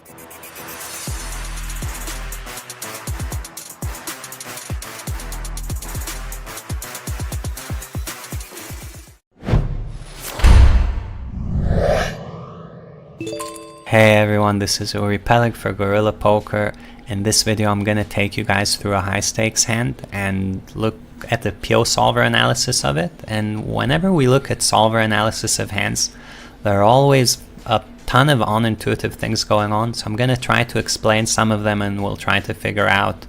Hey everyone, this is Uri Peleg for Gorilla Poker. In this video I'm gonna take you guys through a high stakes hand and look at the PO solver analysis of it. And whenever we look at solver analysis of hands, there are always a ton of unintuitive things going on, so I'm gonna try to explain some of them and we'll try to figure out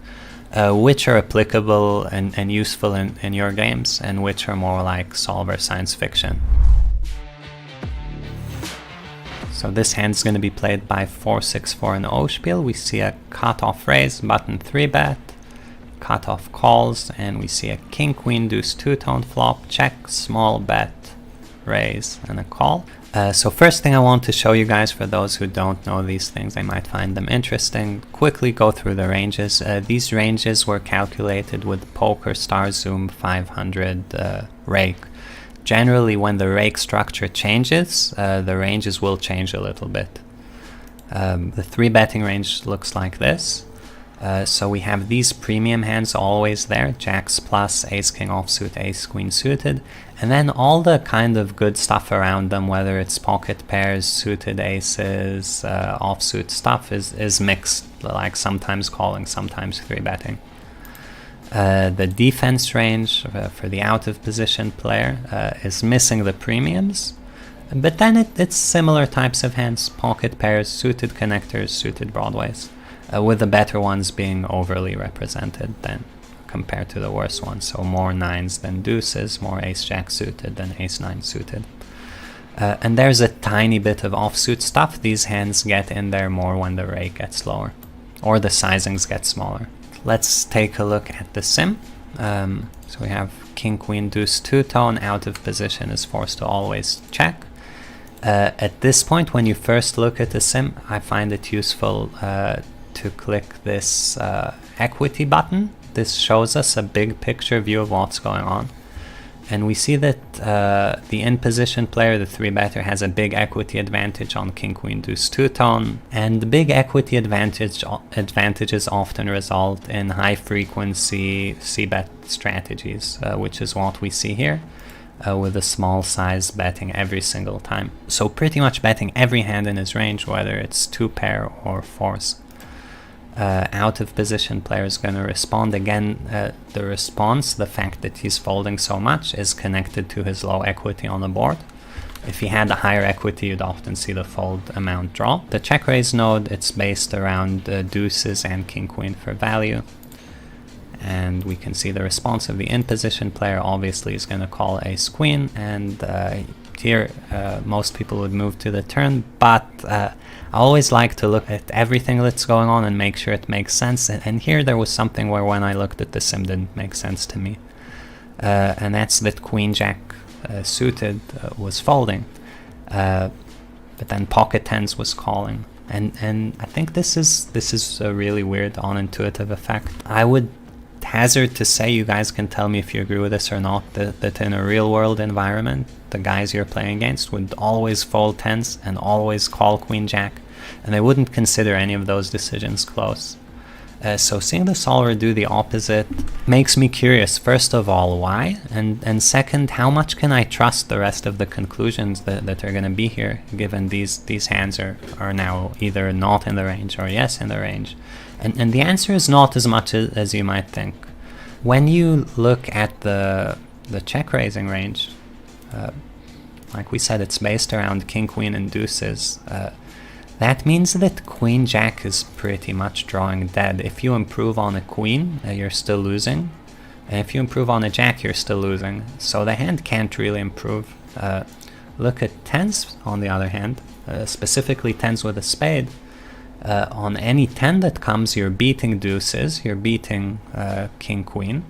which are applicable and useful in your games and which are more like solver science fiction. So this hand is going to be played by 4-6-4 in Ospiel. We see a cutoff raise, button 3-bet, cutoff calls, and we see a king queen deuce two-tone flop, check, small bet, raise, and a call. So first thing I want to show you guys, for those who don't know these things, they might find them interesting, quickly go through the ranges. These ranges were calculated with Poker Star Zoom 500 rake. Generally, when the rake structure changes, the ranges will change a little bit. The 3-betting range looks like this. So we have these premium hands always there, jacks plus, ace king offsuit, ace queen suited, and then all the kind of good stuff around them, whether it's pocket pairs, suited aces, offsuit stuff, is mixed, like sometimes calling, sometimes 3-betting. The defense range for the out of position player is missing the premiums, but then it's similar types of hands, pocket pairs, suited connectors, suited broadways, with the better ones being overly represented than compared to the worse ones. So more nines than deuces, more ace jack suited than ace nine suited. And there's a tiny bit of offsuit stuff. These hands get in there more when the rake gets lower or the sizings get smaller. Let's take a look at the sim. So we have king queen deuce two-tone, out of position is forced to always check. At this point, when you first look at the sim, I find it useful to click this equity button. This shows us a big picture view of what's going on. And we see that the in-position player, the 3-better, has a big equity advantage on king queen deuce two-tone, and the big equity advantages often result in high-frequency c-bet strategies, which is what we see here, with a small size betting every single time. So pretty much betting every hand in his range, whether it's 2-pair or 4s. Out of position player is going to respond again. The response, the fact that he's folding so much, is connected to his low equity on the board. If he had a higher equity, you'd often see the fold amount drop. The check raise node, it's based around deuces and king queen for value, and we can see the response of the in position player. Obviously is going to call ace queen, and here most people would move to the turn, but I always like to look at everything that's going on and make sure it makes sense. And here there was something where when I looked at the sim didn't make sense to me. And that's that queen jack suited was folding. But then pocket tens was calling. And I think this is a really weird unintuitive effect. I would hazard to say, you guys can tell me if you agree with this or not, that in a real world environment, the guys you're playing against would always fold tens and always call queen jack, and they wouldn't consider any of those decisions close. So seeing the solver do the opposite makes me curious, first of all, why? And second, how much can I trust the rest of the conclusions that are going to be here, given these hands are now either not in the range or yes in the range? And the answer is not as much as you might think. When you look at the check raising range, like we said, it's based around king, queen, and deuces. That means that queen jack is pretty much drawing dead. If you improve on a queen, you're still losing. And if you improve on a jack, you're still losing. So the hand can't really improve. Look at tens, on the other hand, specifically tens with a spade. On any 10 that comes, you're beating deuces, you're beating king, queen,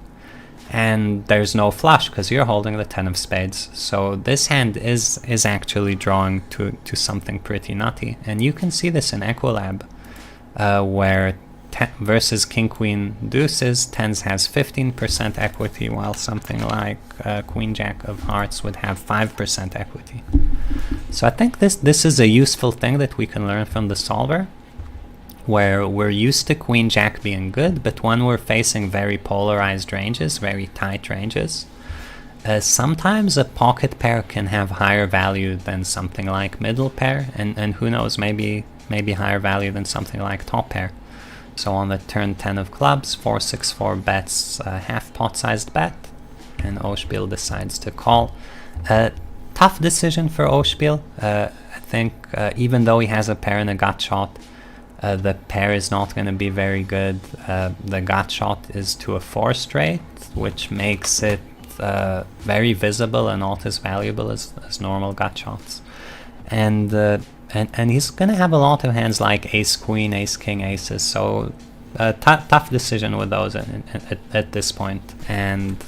and there's no flush because you're holding the 10 of spades. So this hand is actually drawing to something pretty nutty, and you can see this in Equilab, where versus king, queen, deuces, tens has 15% equity, while something like queen, jack of hearts would have 5% equity. So I think this is a useful thing that we can learn from the solver. where we're used to queen jack being good, but when we're facing very polarized ranges, very tight ranges, sometimes a pocket pair can have higher value than something like middle pair, and who knows, maybe higher value than something like top pair. So on the turn 10 of clubs, 4-6-4 bets half pot-sized bet, and Oshpiel decides to call. Tough decision for Oshpiel. I think even though he has a pair and a gut shot, the pair is not going to be very good. The gut shot is to a 4 straight, which makes it very visible and not as valuable as normal gut shots. And he's going to have a lot of hands like ace queen, ace king, aces. So tough decision with those at this point. And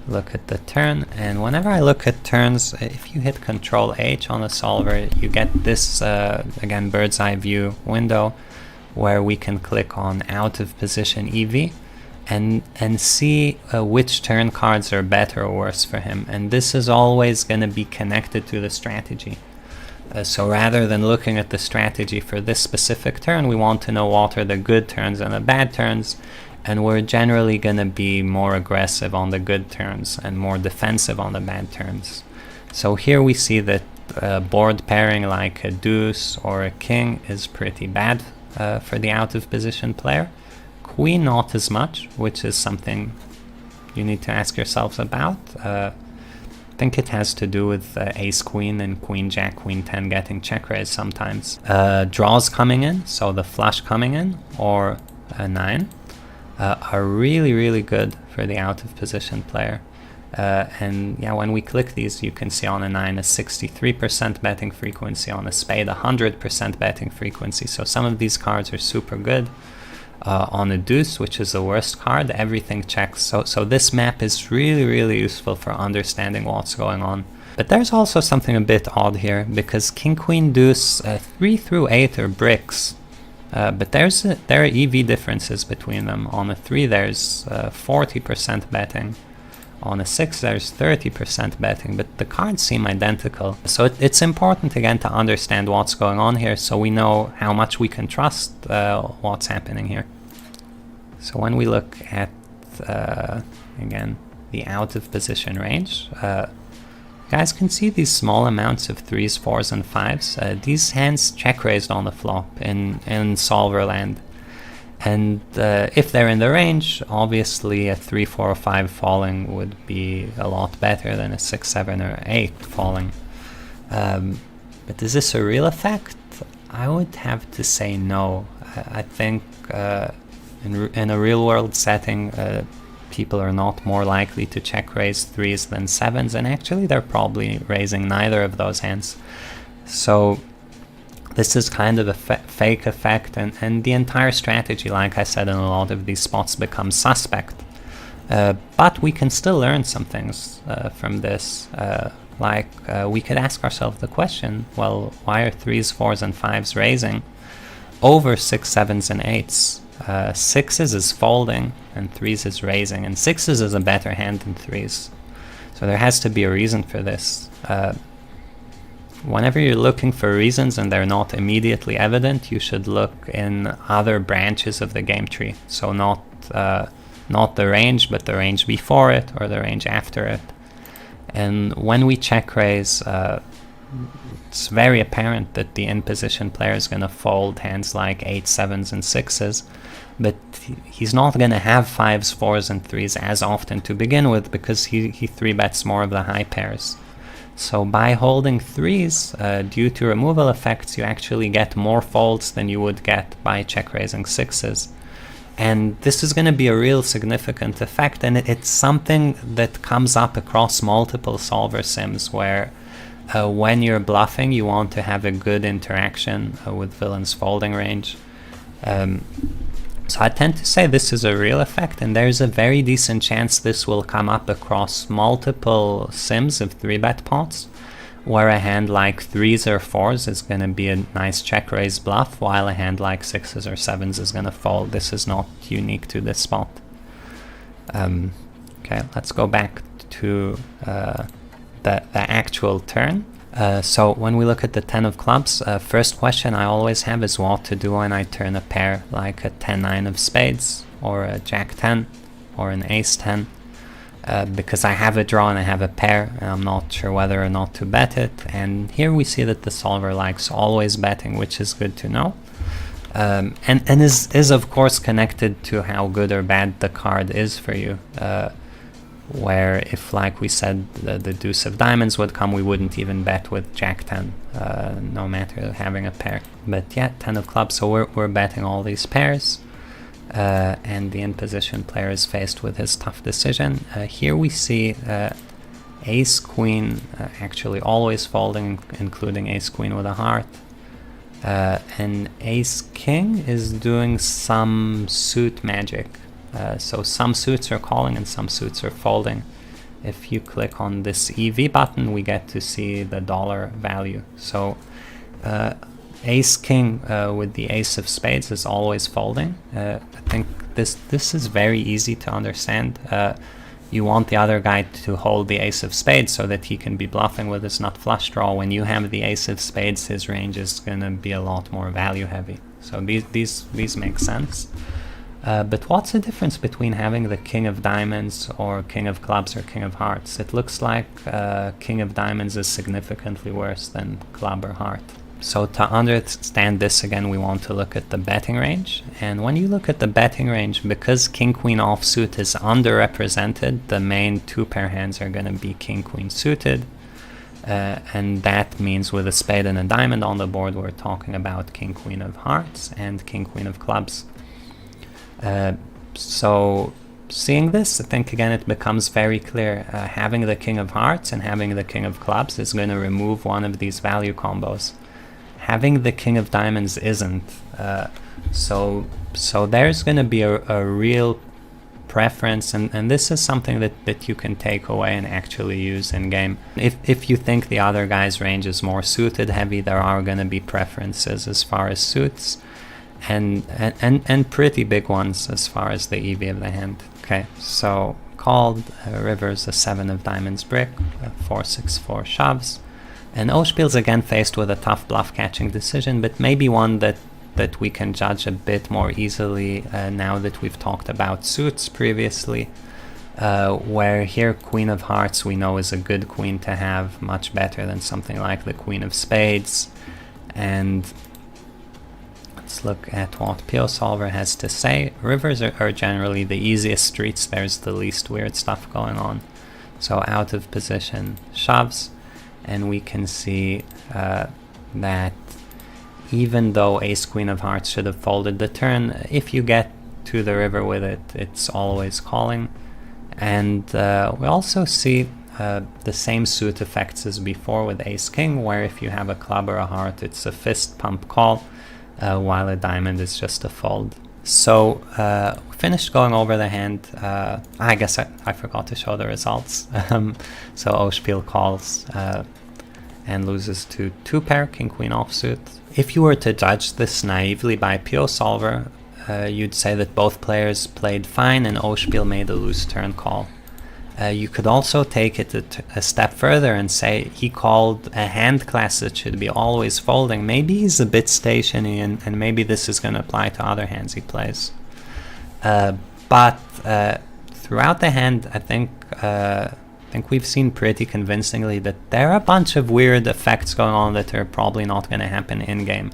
look at the turn, and whenever I look at turns, if you hit Control H on the solver, you get this again bird's eye view window where we can click on out of position EV and see which turn cards are better or worse for him, and this is always going to be connected to the strategy. So rather than looking at the strategy for this specific turn, we want to know what are the good turns and the bad turns, and we're generally going to be more aggressive on the good turns and more defensive on the bad turns. So here we see that board pairing like a deuce or a king is pretty bad for the out of position player. Queen not as much, which is something you need to ask yourselves about. I think it has to do with ace queen and queen jack, queen 10 getting check raised sometimes. Draws coming in, so the flush coming in, or a 9. Are really good for the out of position player, and yeah, when we click these, you can see on a 9 a 63% betting frequency, on a spade 100% betting frequency. So some of these cards are super good. On a deuce, which is the worst card, everything checks. So this map is really useful for understanding what's going on. But there's also something a bit odd here, because king queen deuce 3 through 8 are bricks. But there are EV differences between them. On a 3 there's 40% betting, on a 6 there's 30% betting, but the cards seem identical. So it's important again to understand what's going on here, so we know how much we can trust what's happening here. So when we look at again the out of position range, you guys can see these small amounts of 3s, 4s, and 5s. These hands check raised on the flop in solver land. And if they're in the range, obviously a 3, 4, or 5 falling would be a lot better than a 6, 7, or 8 falling. But is this a real effect? I would have to say no. I think in a real world setting, people are not more likely to check raise 3s than 7s, and actually they're probably raising neither of those hands. So this is kind of a fake effect, and the entire strategy, like I said, in a lot of these spots becomes suspect. But we can still learn some things from this. We could ask ourselves the question, well, why are 3s, 4s, and 5s raising over 6, 7s, and 8s? 6s is folding and 3s is raising, and 6s is a better hand than 3s. So there has to be a reason for this. Whenever you're looking for reasons and they're not immediately evident, you should look in other branches of the game tree. So not the range, but the range before it or the range after it. And when we check raise, it's very apparent that the in-position player is going to fold hands like 8s, 7s, and 6s, but he's not going to have 5s, 4s, and 3s as often to begin with, because he 3-bets more of the high pairs. So by holding 3s, due to removal effects, you actually get more folds than you would get by check raising 6s. And this is going to be a real significant effect, and it's something that comes up across multiple solver sims, where when you're bluffing, you want to have a good interaction with villain's folding range. So I tend to say this is a real effect, and there's a very decent chance this will come up across multiple sims of 3-bet pots, where a hand like 3s or 4s is going to be a nice check raise bluff, while a hand like 6s or 7s is going to fold. This is not unique to this spot. Okay, let's go back to the actual turn. So when we look at the 10 of clubs, first question I always have is what to do when I turn a pair like a 10-9 of spades or a jack 10 or an ace 10, because I have a draw and I have a pair and I'm not sure whether or not to bet it. And here we see that the solver likes always betting, which is good to know. And is of course connected to how good or bad the card is for you. Where if, like we said, the deuce of diamonds would come, we wouldn't even bet with jack 10, no matter having a pair. But yeah, 10 of clubs, so we're betting all these pairs, and the in-position player is faced with his tough decision. Here we see ace queen actually always folding, including ace queen with a heart. And ace king is doing some suit magic. So some suits are calling and some suits are folding. If you click on this EV button, we get to see the dollar value. So ace king with the ace of spades is always folding. I think this is very easy to understand. You want the other guy to hold the ace of spades so that he can be bluffing with his nut flush draw. When you have the ace of spades, his range is going to be a lot more value heavy. So these make sense. But what's the difference between having the king of diamonds or king of clubs or king of hearts? It looks like king of diamonds is significantly worse than club or heart. So to understand this again, we want to look at the betting range. And when you look at the betting range, because king queen offsuit is underrepresented, the main two pair hands are going to be king queen suited. And that means with a spade and a diamond on the board, we're talking about king queen of hearts and king queen of clubs. So seeing this, I think again it becomes very clear. Having the king of hearts and having the king of clubs is going to remove one of these value combos. Having the king of diamonds isn't. So there's going to be a real preference, and this is something that you can take away and actually use in game. If you think the other guy's range is more suited heavy, there are going to be preferences as far as suits. And pretty big ones as far as the EV of the hand. Okay, so called, river's a 7 of diamonds brick, 4-6-4 shoves, and Oshpil's again faced with a tough bluff catching decision, but maybe one that we can judge a bit more easily now that we've talked about suits previously, where here queen of hearts we know is a good queen to have, much better than something like the queen of spades. And let's look at what PO Solver has to say. Rivers are generally the easiest streets. There's the least weird stuff going on. So out of position shoves, and we can see that even though ace queen of hearts should have folded the turn, if you get to the river with it, it's always calling. And we also see the same suit effects as before with ace king, where if you have a club or a heart, it's a fist pump call, while a diamond is just a fold. So we finished going over the hand. I guess I forgot to show the results. So Oshpil calls and loses to 2 pair, king queen offsuit. If you were to judge this naively by PO Solver, you'd say that both players played fine and Oshpil made a loose turn call. You could also take it a step further and say he called a hand class that should be always folding. Maybe he's a bit stationy, and maybe this is going to apply to other hands he plays. But throughout the hand, I think we've seen pretty convincingly that there are a bunch of weird effects going on that are probably not going to happen in-game.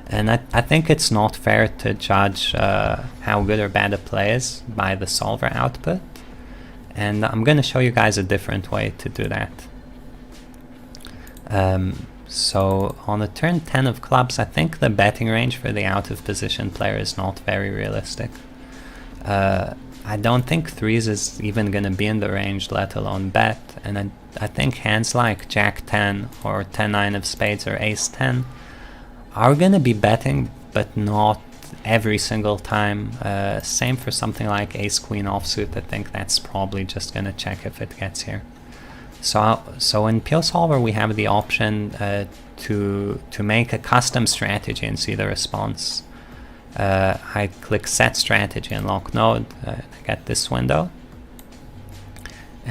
And I think it's not fair to judge how good or bad a play is by the solver output. And I'm going to show you guys a different way to do that. So on the turn 10 of clubs, I think the betting range for the out of position player is not very realistic. I don't think threes is even going to be in the range, let alone bet. And I think hands like jack 10 or 10-9 of spades or ace 10 are going to be betting, but not every single time. Same for something like ace queen offsuit. I think that's probably just going to check if it gets here. So in PO Solver we have the option to make a custom strategy and see the response. I click set strategy and lock node. I get this window,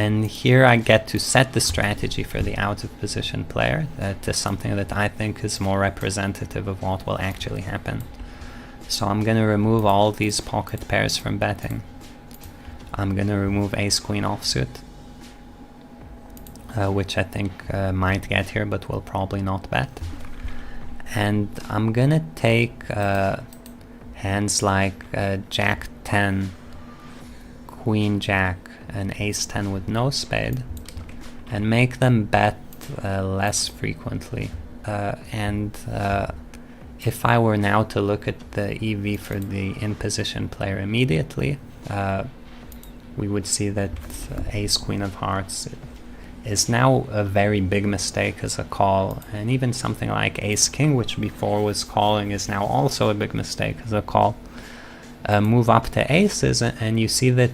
And here I get to set the strategy for the out of position player to something that I think is more representative of what will actually happen. So I'm going to remove all these pocket pairs from betting. I'm going to remove ace queen offsuit, which I think might get here but will probably not bet. And I'm going to take hands like jack 10, queen jack, and ace 10 with no spade, and make them bet less frequently. If I were now to look at the EV for the in position player immediately, we would see that ace queen of hearts is now a very big mistake as a call, and even something like ace king, which before was calling, is now also a big mistake as a call. Move up to aces, and you see that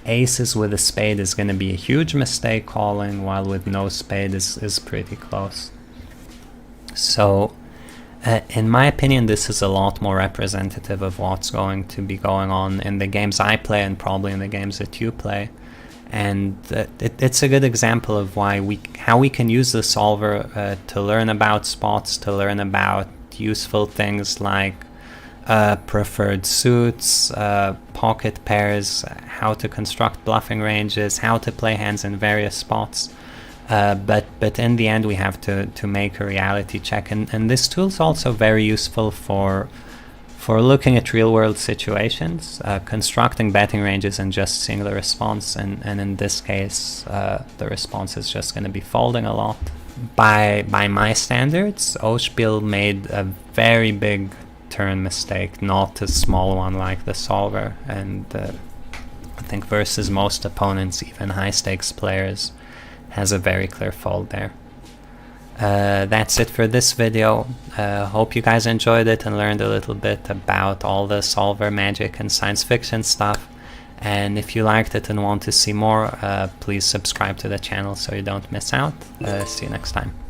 aces with a spade is going to be a huge mistake calling, while with no spade is pretty close. So in my opinion, this is a lot more representative of what's going to be going on in the games I play, and probably in the games that you play. And it's a good example of how we can use the solver to learn about spots, to learn about useful things like preferred suits, pocket pairs, how to construct bluffing ranges, how to play hands in various spots. But in the end we have to make a reality check, and this tool is also very useful for looking at real world situations, constructing betting ranges and just seeing the response, and in this case the response is just going to be folding a lot. By my standards, Oshpil made a very big turn mistake, not a small one like the solver, and I think versus most opponents, even high stakes players, has a very clear fold there. That's it for this video. Hope you guys enjoyed it and learned a little bit about all the solver magic and science fiction stuff. And if you liked it and want to see more, please subscribe to the channel so you don't miss out. See you next time.